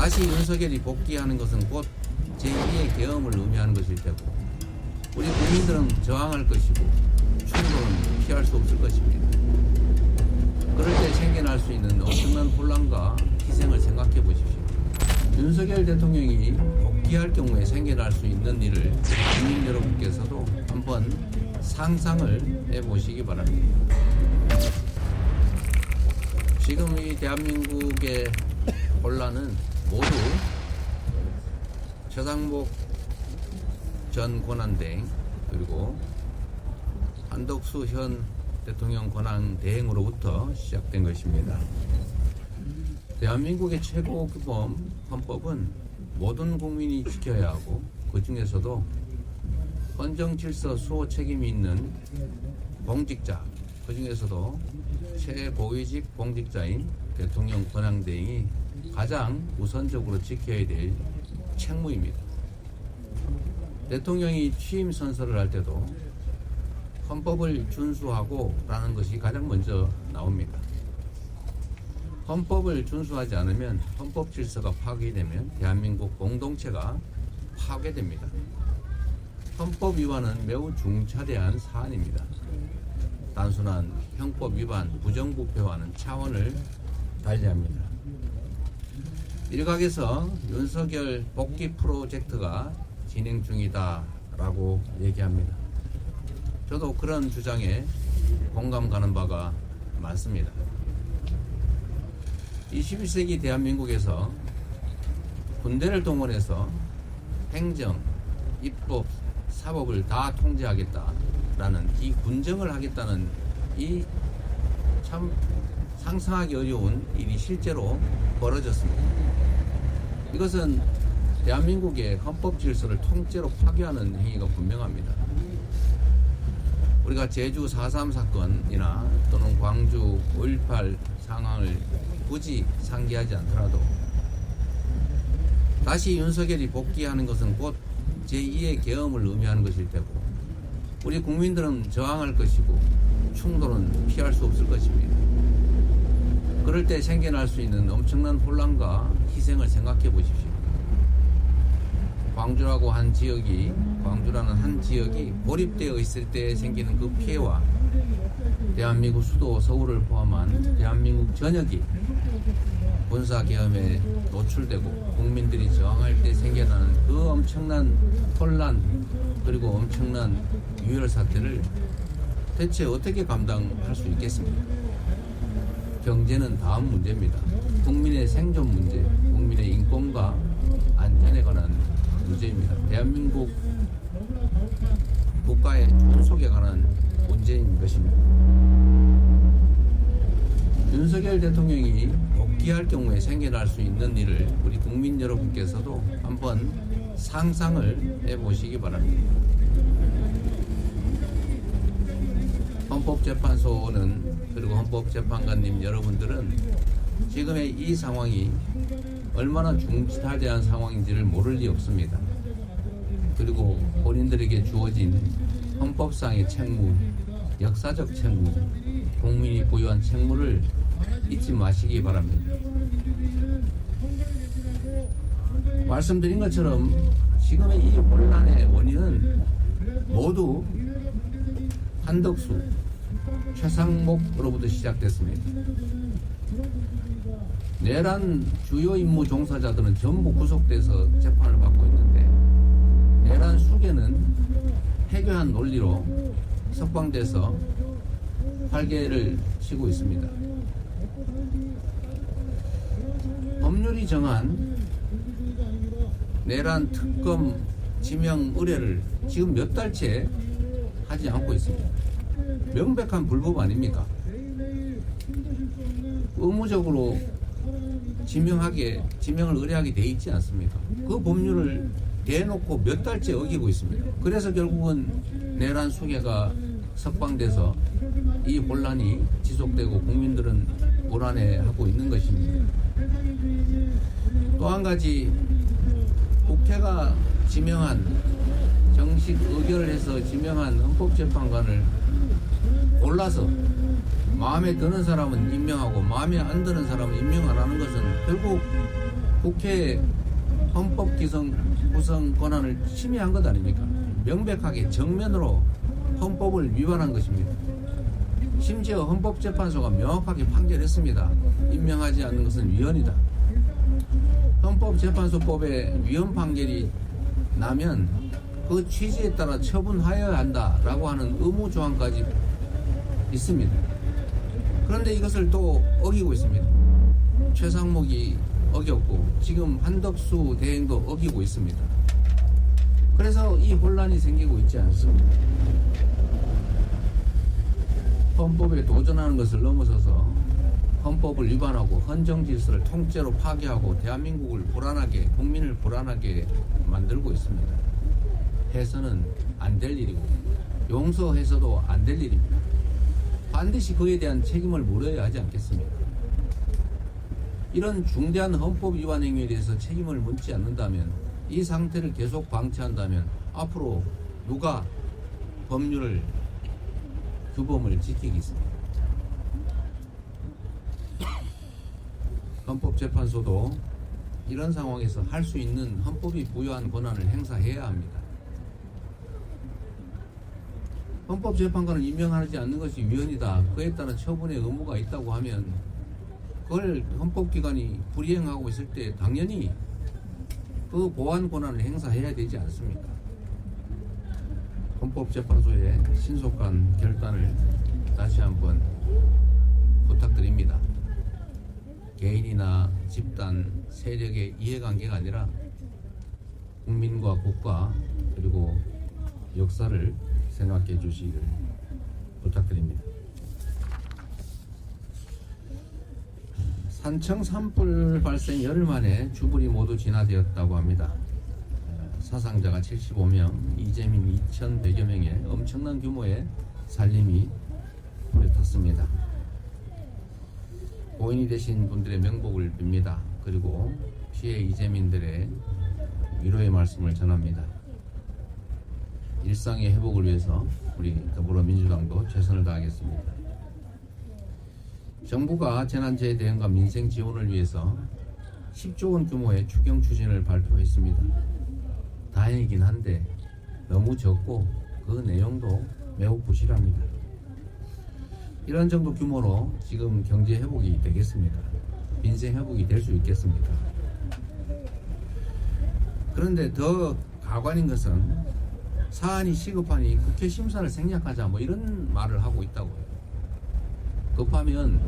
다시 윤석열이 복귀하는 것은 곧 제2의 계엄을 의미하는 것일 테고 우리 국민들은 저항할 것이고 충돌은 피할 수 없을 것입니다. 그럴 때 생겨날 수 있는 엄청난 혼란과 희생을 생각해 보십시오. 윤석열 대통령이 복귀할 경우에 생겨날 수 있는 일을 국민 여러분께서도 한번 상상을 해보시기 바랍니다. 지금 이 대한민국의 혼란은 모두 최상목 전 권한대행 그리고 한덕수 현 대통령 권한대행으로부터 시작된 것입니다. 대한민국의 최고규범 헌법은 모든 국민이 지켜야 하고 그 중에서도 헌정질서 수호 책임이 있는 공직자, 그 중에서도 최고위직 공직자인 대통령 권한대행이 가장 우선적으로 지켜야 될 책무입니다. 대통령이 취임 선서를 할 때도 헌법을 준수하고 라는 것이 가장 먼저 나옵니다. 헌법을 준수하지 않으면 헌법 질서가 파괴되면 대한민국 공동체가 파괴됩니다. 헌법 위반은 매우 중차대한 사안입니다. 단순한 형법 위반, 부정부패와는 차원을 달리합니다. 일각에서 윤석열 복귀 프로젝트가 진행 중이다라고 얘기합니다. 저도 그런 주장에 공감 가는 바가 많습니다. 21세기 대한민국에서 군대를 동원해서 행정, 입법, 사법을 다 통제하겠다라는 이 군정을 하겠다는 이 참 상상하기 어려운 일이 실제로 벌어졌습니다. 이것은 대한민국의 헌법 질서를 통째로 파괴하는 행위가 분명합니다. 우리가 제주 4.3 사건이나 또는 광주 5.18 상황을 굳이 상기하지 않더라도 다시 윤석열이 복귀하는 것은 곧 제2의 계엄을 의미하는 것일 테고 우리 국민들은 저항할 것이고 충돌은 피할 수 없을 것입니다. 그럴 때 생겨날 수 있는 엄청난 혼란과 희생을 생각해 보십시오. 광주라는 한 지역이 고립되어 있을 때 생기는 그 피해와 대한민국 수도 서울을 포함한 대한민국 전역이 군사계엄에 노출되고 국민들이 저항할 때 생겨나는 그 엄청난 혼란 그리고 엄청난 유혈 사태를 대체 어떻게 감당할 수 있겠습니까? 경제는 다음 문제입니다. 국민의 생존 문제, 국민의 인권과 안전에 관한 문제입니다. 대한민국 국가의 존속에 관한 문제인 것입니다. 윤석열 대통령이 복귀할 경우에 생겨날 수 있는 일을 우리 국민 여러분께서도 한번 상상을 해보시기 바랍니다. 헌법재판소는 그리고 헌법재판관님 여러분들은 지금의 이 상황이 얼마나 중차대한 상황인지를 모를 리 없습니다. 그리고 본인들에게 주어진 헌법상의 책무, 역사적 책무, 국민이 부여한 책무를 잊지 마시기 바랍니다. 말씀드린 것처럼 지금의 이 혼란의 원인은 모두 한덕수, 최상목으로부터 시작됐습니다. 내란 주요 임무 종사자들은 전부 구속돼서 재판을 받고 있는데 내란 수괴는 해교한 논리로 석방돼서 활개를 치고 있습니다. 법률이 정한 내란 특검 지명 의뢰를 지금 몇 달째 하지 않고 있습니다. 명백한 불법 아닙니까? 의무적으로 지명을 의뢰하게 돼 있지 않습니까? 그 법률을 대놓고 몇 달째 어기고 있습니다. 그래서 결국은 내란 수괴가 석방돼서 이 혼란이 지속되고 국민들은 불안해하고 있는 것입니다. 또 한 가지 국회가 지명한 정식 의결을 해서 지명한 헌법재판관을 골라서 마음에 드는 사람은 임명하고 마음에 안 드는 사람은 임명 안 하는 것은 결국 국회 헌법 구성 권한을 침해한 것 아닙니까? 명백하게 정면으로 헌법을 위반한 것입니다. 심지어 헌법재판소가 명확하게 판결했습니다. 임명하지 않는 것은 위헌이다. 헌법재판소법에 위헌 판결이 나면 그 취지에 따라 처분하여야 한다라고 하는 의무 조항까지 있습니다. 그런데 이것을 또 어기고 있습니다. 최상목이 어겼고 지금 한덕수 대행도 어기고 있습니다. 그래서 이 혼란이 생기고 있지 않습니다. 헌법에 도전하는 것을 넘어서서 헌법을 위반하고 헌정 질서를 통째로 파괴하고 대한민국을 불안하게, 국민을 불안하게 만들고 있습니다. 해서는 안 될 일이고 용서해서도 안 될 일입니다. 반드시 그에 대한 책임을 물어야 하지 않겠습니까? 이런 중대한 헌법 위반 행위에 대해서 책임을 묻지 않는다면, 이 상태를 계속 방치한다면 앞으로 누가 법률을, 규범을 지키겠습니까? 헌법재판소도 이런 상황에서 할 수 있는 헌법이 부여한 권한을 행사해야 합니다. 헌법재판관을 임명하지 않는 것이 위헌이다, 그에 따른 처분의 의무가 있다고 하면 그걸 헌법기관이 불이행하고 있을 때 당연히 그 보완 권한을 행사해야 되지 않습니까? 헌법재판소의 신속한 결단을 다시 한번 부탁드립니다. 개인이나 집단, 세력의 이해관계가 아니라 국민과 국가 그리고 역사를 생각해 주시기를 부탁드립니다. 산청 산불 발생 열흘 만에 주불이 모두 진화되었다고 합니다. 사상자가 75명, 이재민 2,100여 명의 엄청난 규모의 살림이 불에 탔습니다. 고인이 되신 분들의 명복을 빕니다. 그리고 피해 이재민들의 위로의 말씀을 전합니다. 일상의 회복을 위해서 우리 더불어민주당도 최선을 다하겠습니다. 정부가 재난재해 대응과 민생 지원을 위해서 10조 원 규모의 추경 추진을 발표했습니다. 다행이긴 한데 너무 적고 그 내용도 매우 부실합니다. 이런 정도 규모로 지금 경제 회복이 되겠습니까? 민생 회복이 될 수 있겠습니까? 그런데 더 가관인 것은 사안이 시급하니 국회 심사를 생략하자 뭐 이런 말을 하고 있다고요. 급하면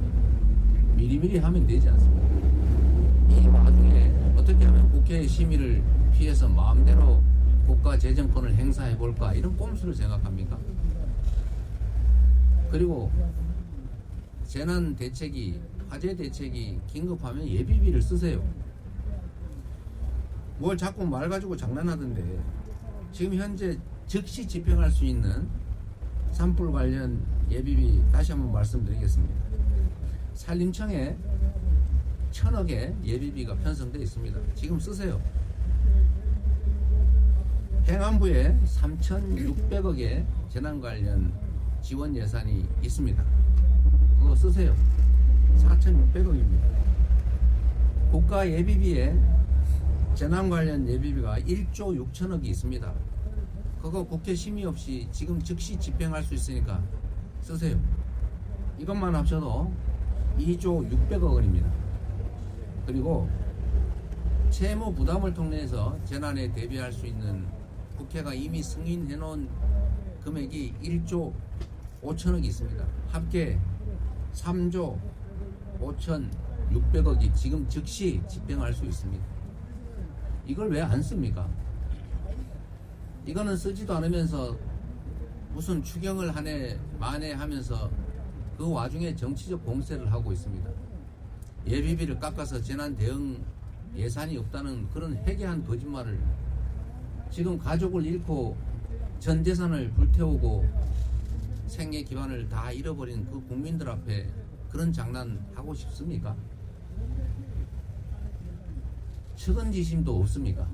미리미리 하면 되지 않습니까? 이 와중에 어떻게 하면 국회의 심의를 피해서 마음대로 국가 재정권을 행사해 볼까, 이런 꼼수를 생각합니까? 그리고 재난 대책이, 화재 대책이 긴급하면 예비비를 쓰세요. 뭘 자꾸 말 가지고 장난하던데, 지금 현재 즉시 집행할 수 있는 산불 관련 예비비 다시 한번 말씀드리겠습니다. 산림청에 1,000억의 예비비가 편성되어 있습니다. 지금 쓰세요. 행안부에 3,600억의 재난 관련 지원 예산이 있습니다. 그거 쓰세요. 4,600억입니다. 국가 예비비에 재난 관련 예비비가 1조 6천억이 있습니다. 그거 국회 심의 없이 지금 즉시 집행할 수 있으니까 쓰세요. 이것만 합쳐도 2조 600억 원입니다. 그리고 채무 부담을 통해서 재난에 대비할 수 있는 국회가 이미 승인해 놓은 금액이 1조 5천억이 있습니다. 합계 3조 5,600억이 지금 즉시 집행할 수 있습니다. 이걸 왜 안 씁니까? 이거는 쓰지도 않으면서 무슨 추경을 하네 마네 하면서 그 와중에 정치적 공세를 하고 있습니다. 예비비를 깎아서 재난 대응 예산이 없다는 그런 회개한 거짓말을, 지금 가족을 잃고 전 재산을 불태우고 생애 기반을 다 잃어버린 그 국민들 앞에 그런 장난 하고 싶습니까? 측은지심도 없습니까?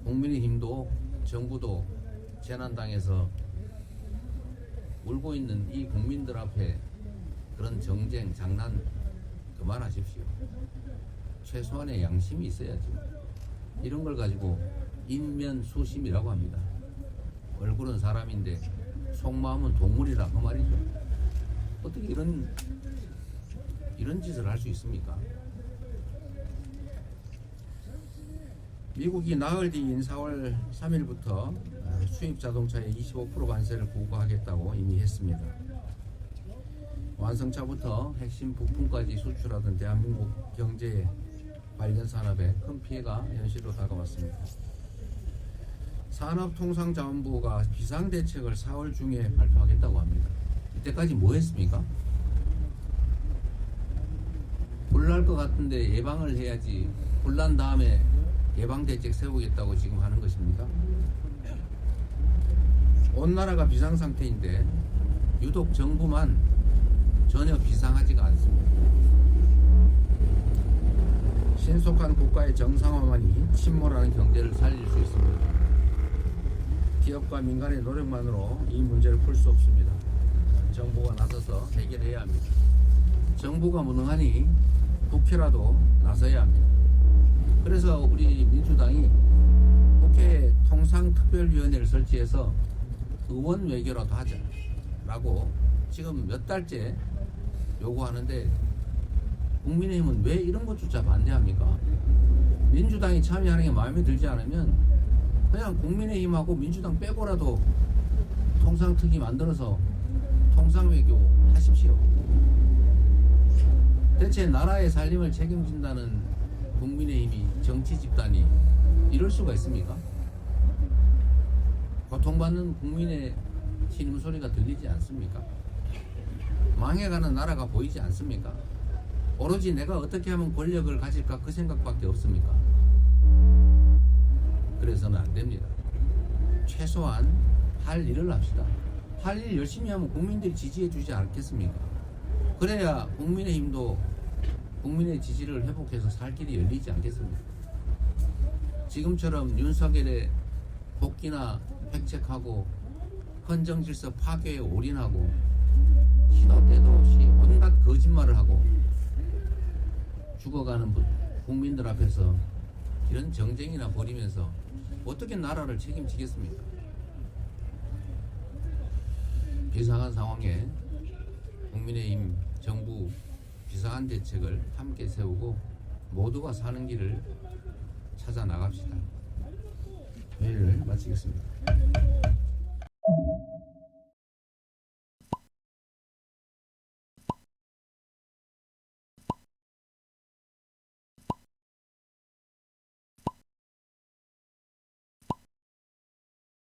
국민의힘도 정부도 재난당해서 울고 있는 이 국민들 앞에 그런 정쟁, 장난 그만하십시오. 최소한의 양심이 있어야죠. 이런 걸 가지고 인면수심이라고 합니다. 얼굴은 사람인데 속마음은 동물이라 그 말이죠. 어떻게 이런 짓을 할 수 있습니까? 미국이 나흘 뒤인 4월 3일부터 수입 자동차의 25% 관세를 부과하겠다고 이미 했습니다. 완성차부터 핵심 부품까지 수출하던 대한민국 경제의 관련 산업에 큰 피해가 현실로 다가왔습니다. 산업통상자원부가 비상대책을 4월 중에 발표하겠다고 합니다. 이때까지 뭐 했습니까? 불날 것 같은데 예방을 해야지, 불난 다음에 예방대책 세우겠다고 지금 하는 것입니까? 온 나라가 비상상태인데 유독 정부만 전혀 비상하지가 않습니다. 신속한 국가의 정상화만이 침몰하는 경제를 살릴 수 있습니다. 기업과 민간의 노력만으로 이 문제를 풀 수 없습니다. 정부가 나서서 해결해야 합니다. 정부가 무능하니 국회라도 나서야 합니다. 그래서 우리 민주당이 국회 통상특별위원회를 설치해서 의원 외교라도 하자라고 지금 몇 달째 요구하는데, 국민의힘은 왜 이런 것조차 반대합니까? 민주당이 참여하는 게 마음에 들지 않으면 그냥 국민의힘하고 민주당 빼고라도 통상특위 만들어서 통상외교 하십시오. 대체 나라의 살림을 책임진다는 국민의힘이 정치 집단이 이럴 수가 있습니까? 고통받는 국민의 신음소리가 들리지 않습니까? 망해가는 나라가 보이지 않습니까? 오로지 내가 어떻게 하면 권력을 가질까 그 생각밖에 없습니까? 그래서는 안 됩니다. 최소한 할 일을 합시다. 할 일 열심히 하면 국민들이 지지해 주지 않겠습니까? 그래야 국민의힘도 국민의 지지를 회복해서 살 길이 열리지 않겠습니까? 지금처럼 윤석열의 복귀나 획책하고 헌정질서 파괴에 올인하고 시도 때도 없이 온갖 거짓말을 하고 죽어가는 국민들 앞에서 이런 정쟁이나 벌이면서 어떻게 나라를 책임지겠습니까? 비상한 상황에 국민의힘 정부 비상한 대책을 함께 세우고 모두가 사는 길을 찾아 나갑시다. 회의를 마치겠습니다.